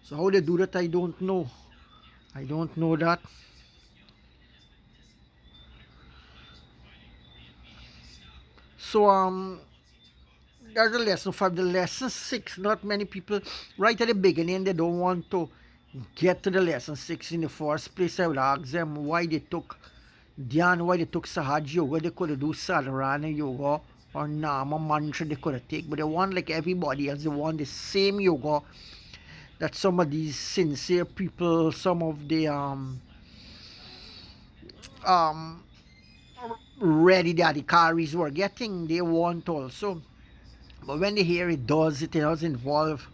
So how they do that, I don't know. I don't know that. So there's a lesson 5. The lesson 6, not many people right at the beginning they don't want to get to the lesson 6 in the first place. I would ask them why they took Dhyan, why they took Sahaj Yoga. They could have do Sadharana Yoga or Nama Mantra they could have take, but they want like everybody else. They want the same yoga that some of these sincere people, some of the um ready dadikaris were getting, they want also. But when they hear it does involve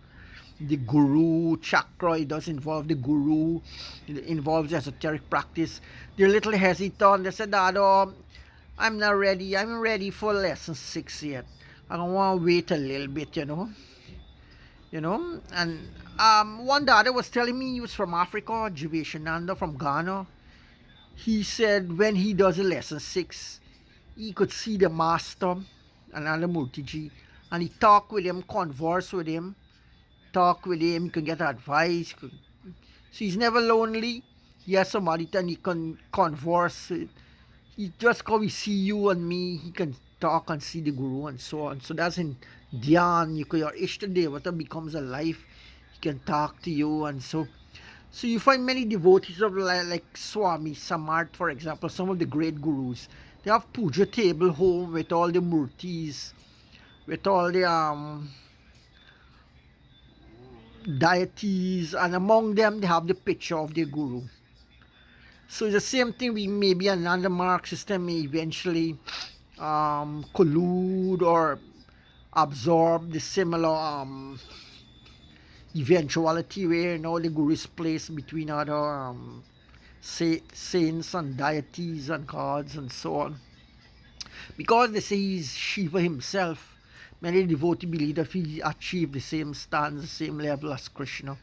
the guru chakra, it does involve the guru, it involves esoteric practice. They're a little hesitant. They said, Dado, I'm not ready. I'm ready for lesson 6 yet. I don't want to wait a little bit, And one Dada was telling me he was from Africa, Jivishananda from Ghana. He said when he does a lesson 6, he could see the master, Ananda Murtiji, and he talk with him, converse with him, talk with him, he can get advice. So he's never lonely. He has somebody that he can converse with. He just come, he see you and me, he can talk and see the guru and so on. So that's in Dhyan. Your Ishtadevata becomes alive. He can talk to you and so you find many devotees of like Swami Samarth, for example, some of the great gurus. They have puja table home with all the murtis, with all the deities, and among them they have the picture of their guru. So it's the same thing. We maybe another mark system may eventually collude or absorb the similar eventuality where the guru is placed between other saints and deities and gods and so on. Because they say he's Shiva himself, many devotees believe that he achieved the same stance, the same level as Krishna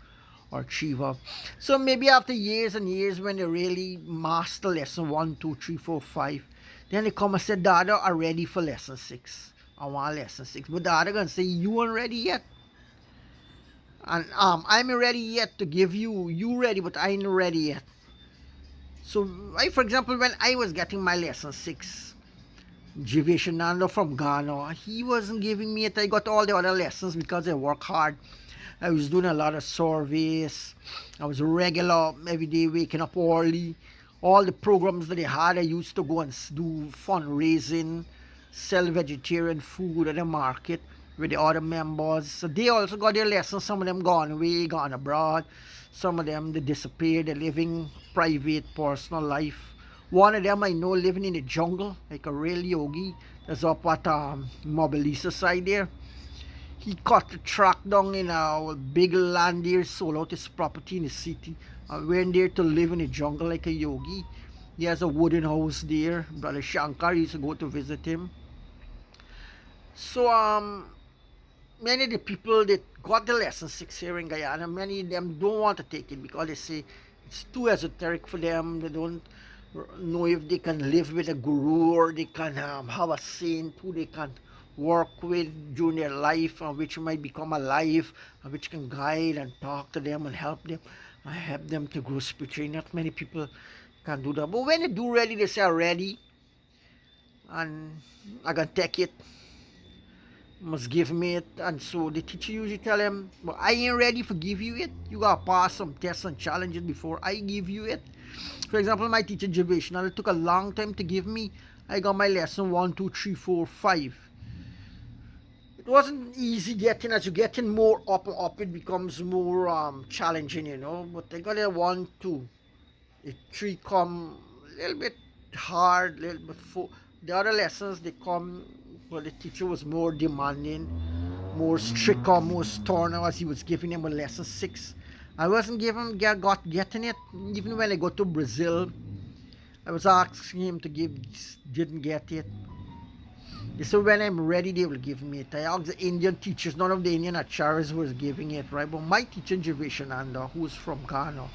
or Shiva. So maybe after years and years, when they really master lesson 1, 2, 3, 4, 5, then they come and say, Dada, are ready for lesson 6. I want lesson 6. But Dada gonna say, you aren't ready yet. And I'm ready yet to give you ready, but I ain't ready yet. So for example, when I was getting my lesson 6, Jivishananda from Ghana, he wasn't giving me it. I got all the other lessons because I work hard. I was doing a lot of service. I was regular every day, waking up early. All the programs that they had, I used to go and do fundraising, sell vegetarian food at the market with the other members. So they also got their lessons. Some of them gone away, gone abroad. Some of them, they disappeared. They're living private, personal life. One of them I know living in the jungle, like a real yogi. That's up at Mobilisa side there. He cut the track down in a big land there, sold out his property in the city, and went there to live in the jungle like a yogi. He has a wooden house there. Brother Shankar used to go to visit him. So many of the people that got the lesson 6 here in Guyana, many of them don't want to take it because they say it's too esoteric for them. They don't know if they can live with a guru or they can have a saint who they can work with during their life, which might become alive, which can guide and talk to them and help them to grow spiritually. Not many people can do that. But when they do ready, they say I'm ready and I can take it. Must give me it. And so the teacher usually tell them, well, I ain't ready to give you it. You gotta pass some tests and challenges before I give you it. For example, my teacher Jivish, it took a long time to give me. I got my lesson 1, 2, 3, 4, 5. It wasn't easy getting. As you getting more up and up, it becomes more challenging, But I got a 1, 2. The 3 come a little bit hard, little bit full. The other lessons they come, well, the teacher was more demanding, more strict, more stern as he was giving them a lesson 6. I wasn't getting it. Even when I go to Brazil, I was asking him to give, didn't get it. So when I'm ready, they will give me it. I asked the Indian teachers, none of the Indian acharyas was giving it, right? But my teacher, Jivishananda, who's from Ghana,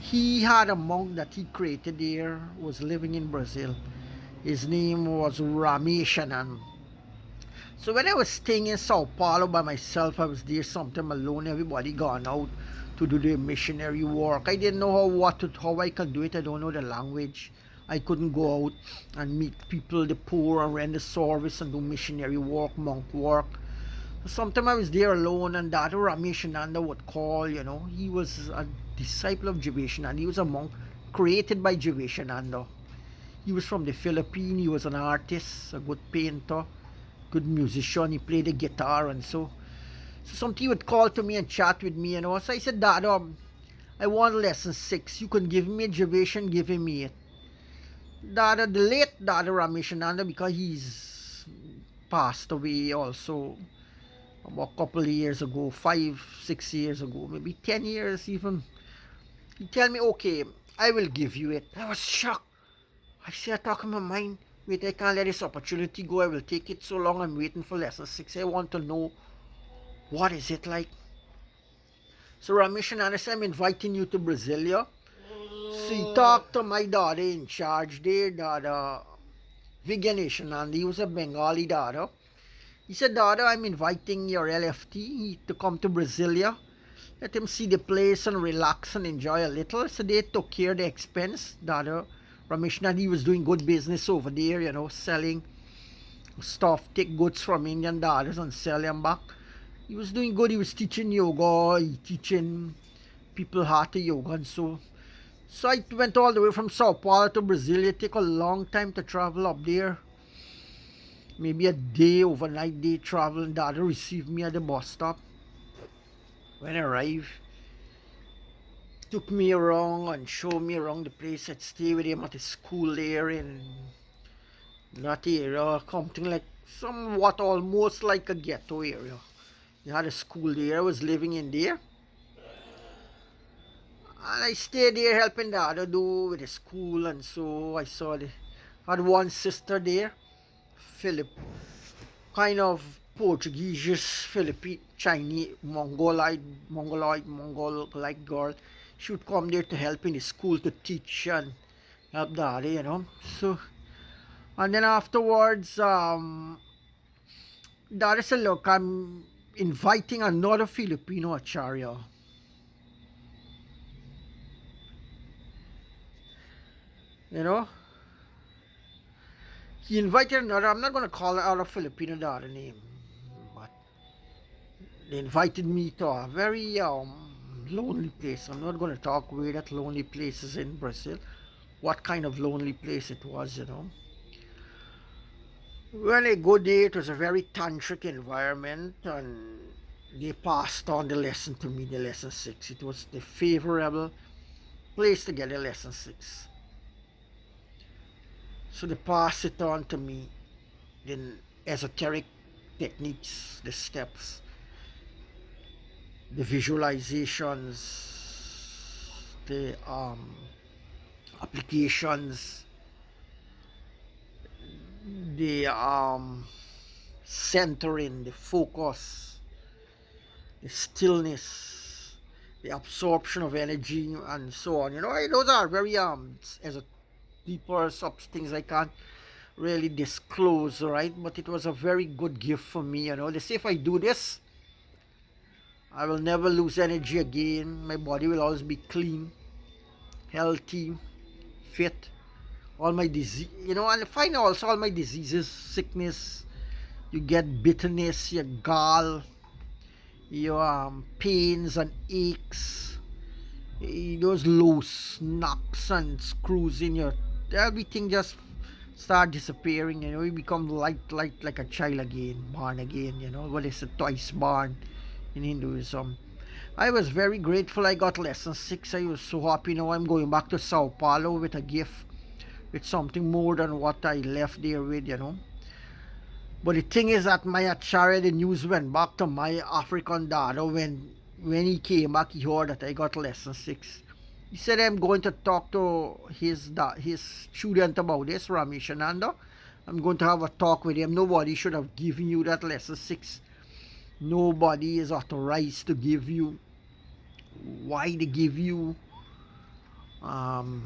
he had a monk that he created there, was living in Brazil. His name was Rameshanand. So when I was staying in Sao Paulo by myself, I was there sometime alone. Everybody gone out to do their missionary work. I didn't know how I could do it. I don't know the language. I couldn't go out and meet people, the poor, and render service and do missionary work, monk work. Sometimes I was there alone, and Dada Rameshananda would call. He was a disciple of Jivishananda. He was a monk created by Jivishananda. He was from the Philippines. He was an artist, a good painter, good musician. He played the guitar, and so sometimes he would call to me and chat with me. So I said, Dada, I want lesson 6. You can give me a Jivishan, give me it. Dada, the late Dada Rameshananda, because he's passed away also about a couple of years ago, 5, 6 years ago, maybe 10 years even. He tell me, okay, I will give you it. I was shocked. I said, I talk in my mind, wait, I can't let this opportunity go. I will take it. So long I'm waiting for lesson 6. I want to know, what is it like? So Ramesh and Anas, I'm inviting you to Brasilia. So he talked to my daughter in charge there, Dada Viganation, and he was a Bengali Dada. He said, Dada, I'm inviting your LFT to come to Brasilia. Let him see the place and relax and enjoy a little. So they took care of the expense. Dada Ramesh, and he was doing good business over there, selling stuff, take goods from Indian dadas and sell them back. He was doing good. He was teaching yoga, teaching people hatha yoga, and so I went all the way from Sao Paulo to Brazil. It took a long time to travel up there. Maybe a day, overnight day travel, and Dada received me at the bus stop. When I arrived, took me around and showed me around the place. I'd stay with him at his school there in that area, something like somewhat almost like a ghetto area. He had a school there. I was living in there. And I stayed there helping Dada do with the school, and so I had one sister there, Philip, kind of Portuguese, Philippine, Chinese, Mongol-like girl. She would come there to help in the school to teach and help Dada. So, and then afterwards, Dada said, look, I'm inviting another Filipino Acharya. You know, he invited another. I'm not going to call out a Filipino Dada name, but they invited me to a very lonely place. I'm not going to talk where that lonely place is in Brazil, what kind of lonely place it was. When I go there, it was a very tantric environment, and they passed on the lesson to me, the lesson 6. It was the favorable place to get a lesson 6. So they passed it on to me, the esoteric techniques, the steps, the visualizations, the applications, the centering, the focus, the stillness, the absorption of energy, and so on. Those are very as a deeper sub things I can't really disclose, right? But it was a very good gift for me. They say if I do this, I will never lose energy again. My body will always be clean, healthy, fit. All my disease, and find also all my diseases, sickness. You get bitterness, your gall, your pains and aches, those loose knocks and screws in your, everything just start disappearing. You become light like a child again, born again. What is it, twice born in Hinduism. I was very grateful I got lesson 6. I was so happy. Now I'm going back to Sao Paulo with a gift, with something more than what I left there with. But the thing is that my Acharya, the news went back to my African Dada when he came back. He heard that I got lesson 6. He said, I'm going to talk to his student about this, Rameshananda. I'm going to have a talk with him. Nobody should have given you that lesson 6. Nobody is authorized to give you. Why they give you? I'm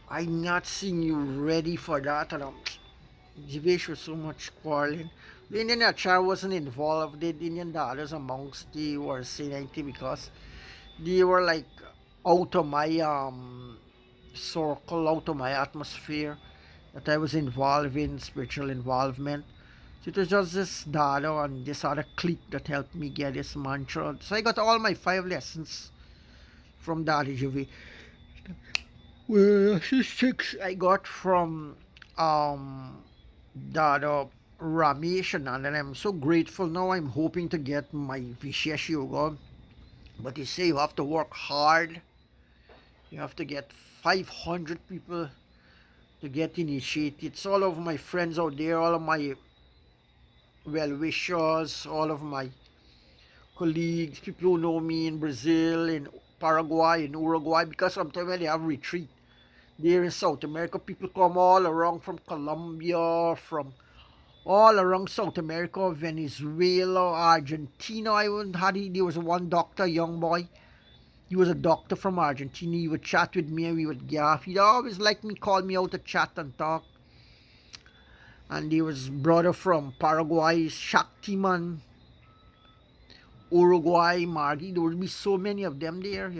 not seeing you ready for that. And Jewish was so much quarreling. The Indian Achar wasn't involved. The Indian daughters amongst the were saying anything because they were like out of my circle, out of my atmosphere that I was involved in spiritual involvement. So it was just this dada and this other clique that helped me get this mantra. So I got all my 5 lessons from Dada Javi. Well, 6 I got from um Dada Ramesh, and I'm so grateful now. I'm hoping to get my Vishesh Yoga. But you say you have to work hard. You have to get 500 people to get initiated. It's all of my friends out there, all of my well wishers, all of my colleagues, people who know me in Brazil, in Paraguay, in Uruguay, because sometimes when they have retreat there in South America, people come all around from Colombia, from all around South America, Venezuela, Argentina. I even had there was one doctor, young boy. He was a doctor from Argentina. He would chat with me and we would gaff. He'd always like me, call me out to chat and talk. And there was brother from Paraguay, Shaktiman, Uruguay, Margi. There would be so many of them there.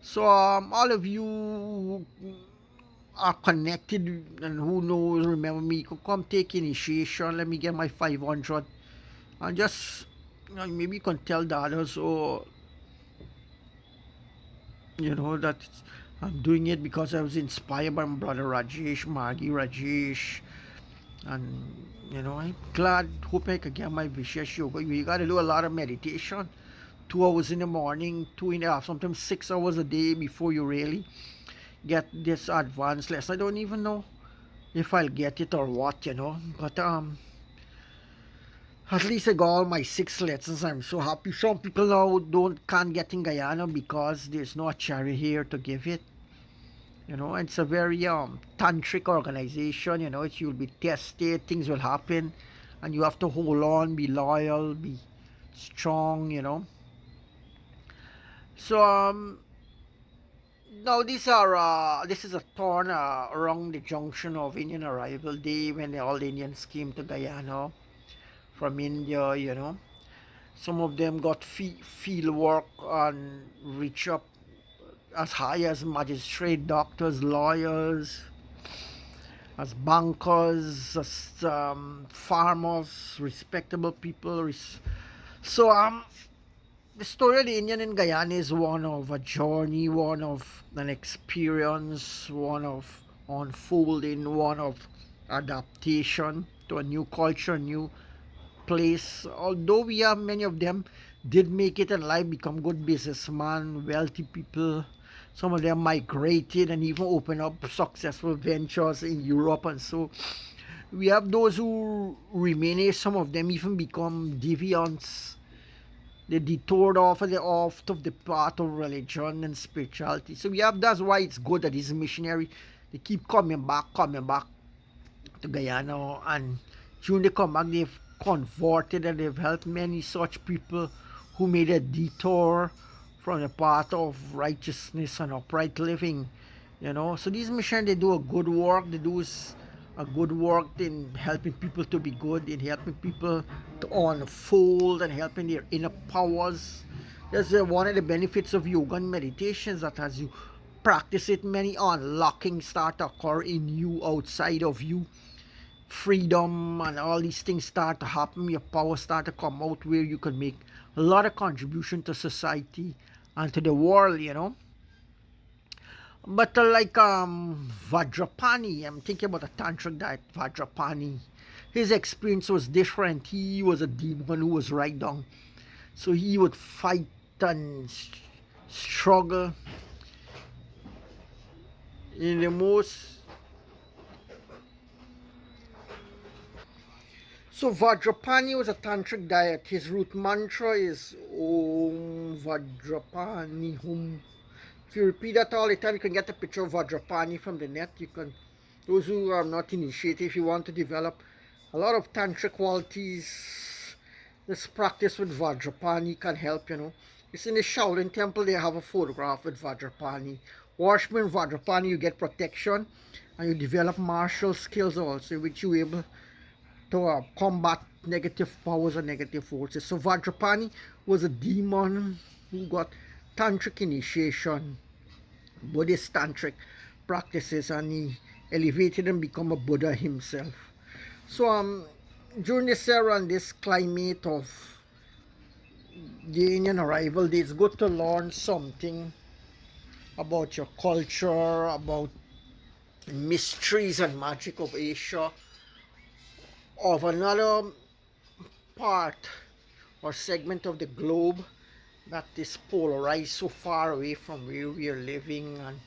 So all of you are connected and who knows, remember me, could come take initiation. Let me get my 500 and just maybe you can tell the others, or that I'm doing it because I was inspired by my brother Rajesh, Margi Rajesh, and I'm glad. Hope I can get my Vishesh Yoga. You got to do a lot of meditation, 2 hours in the morning, 2.5, sometimes 6 hours a day before you really get this advanced lesson. I don't even know if I'll get it or what. But at least I got all my 6 lessons. I'm so happy. Some people now can't get in Guyana because there's no charity here to give it. It's a very tantric organization. You'll be tested, things will happen, and you have to hold on, be loyal, be strong. So now this is a turn around the junction of Indian Arrival Day when all the Indians came to Guyana from India. Some of them got field work and reach up as high as magistrate, doctors, lawyers, as bankers, as farmers, respectable people. So the story of the Indian in Guyana is one of a journey, one of an experience, one of unfolding, one of adaptation to a new culture, new place. Although we have many of them did make it in life, become good businessmen, wealthy people. Some of them migrated and even opened up successful ventures in Europe, and so we have those who remain here. Some of them even become deviants. They detoured off of the path of religion and spirituality. So we have that's why it's good that these missionaries they keep coming back to Guyana, and during they come back they've converted and they've helped many such people who made a detour from the path of righteousness and upright living. So these missionaries they do a good work. They do a good work in helping people to be good, in helping people to unfold and helping their inner powers. That's one of the benefits of yoga and meditations, that as you practice it, many unlocking start to occur in you, outside of you. Freedom and all these things start to happen. Your power start to come out where you can make a lot of contribution to society and to the world. But like Vajrapani, I'm thinking about a tantric diet, Vajrapani. His experience was different. He was a demon who was right down. So he would fight and struggle in the most. So Vajrapani was a tantric diet. His root mantra is Om Vajrapani Hum. If you repeat that all the time, you can get a picture of Vajrapani from the net. You can, those who are not initiated, if you want to develop a lot of tantric qualities, this practice with Vajrapani can help. It's in the Shaolin temple, they have a photograph with Vajrapani Horseman Vajrapani, you get protection and you develop martial skills also, which you able to combat negative powers and negative forces. So Vajrapani was a demon who got tantric initiation, Buddhist tantric practices, and he elevated and become a Buddha himself. So during this era and this climate of the Indian arrival, it's good to learn something about your culture, about mysteries and magic of Asia, of another part or segment of the globe that is polarized so far away from where we are living and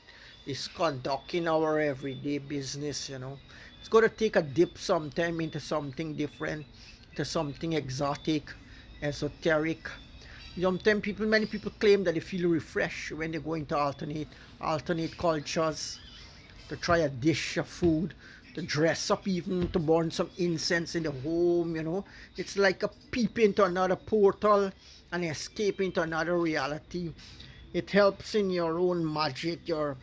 is conducting our everyday business, you know. It's got to take a dip sometime into something different, into something exotic, esoteric. Sometimes many people claim that they feel refreshed when they go into alternate cultures, to try a dish of food, to dress up, even to burn some incense in the home, you know. It's like a peep into another portal, an escape into another reality. It helps in your own magic, your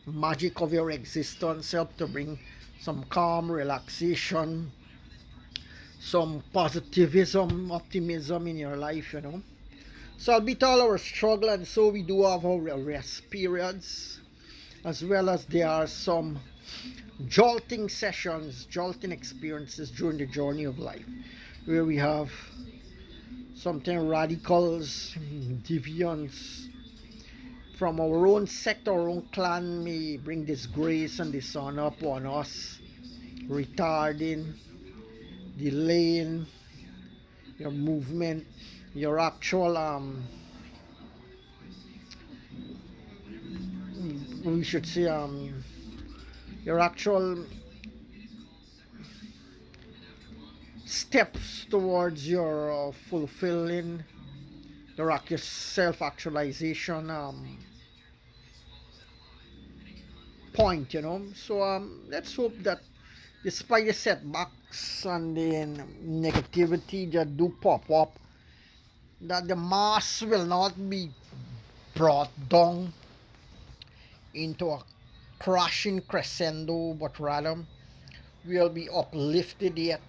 magic of your existence, help to bring some calm, relaxation, some positivism, optimism in your life, you know. So albeit all our struggle, and so we do have our rest periods, as well as there are some jolting sessions, jolting experiences during the journey of life, where we have sometimes radicals, deviants from our own sect, our own clan may bring disgrace and dishonor upon us, retarding, delaying your movement, your actual we should say your actual steps towards your fulfilling your self-actualization point, you know. So let's hope that despite the setbacks and the negativity that do pop up, that the mass will not be brought down into a crashing crescendo, but rather will be uplifted yet,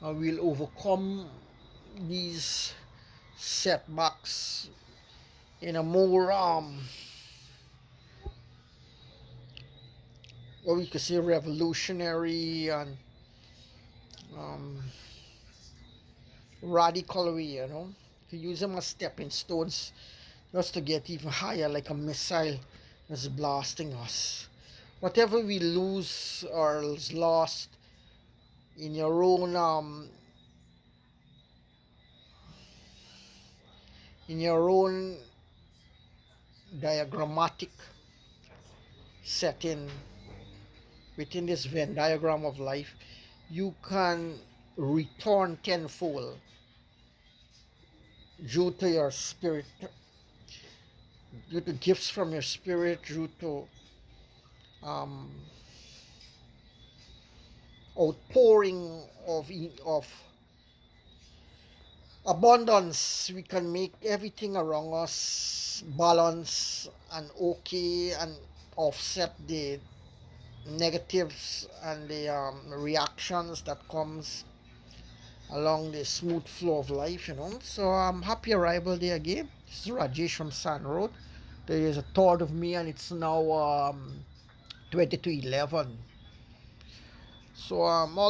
and will overcome these setbacks in a more what we could say revolutionary and um, radical way, you know, to use them as stepping stones just to get even higher, like a missile that's blasting us. Whatever we lose or is lost in your own in your own diagrammatic setting within this Venn diagram of life, you can return tenfold due to your spirit, due to gifts from your spirit, due to um, outpouring of abundance. We can make everything around us balance and okay, and offset the negatives and the reactions that comes along the smooth flow of life, you know. So happy arrival day again. This is Rajesh from San Road. There is a thought of me, and it's now 20 to 11. So all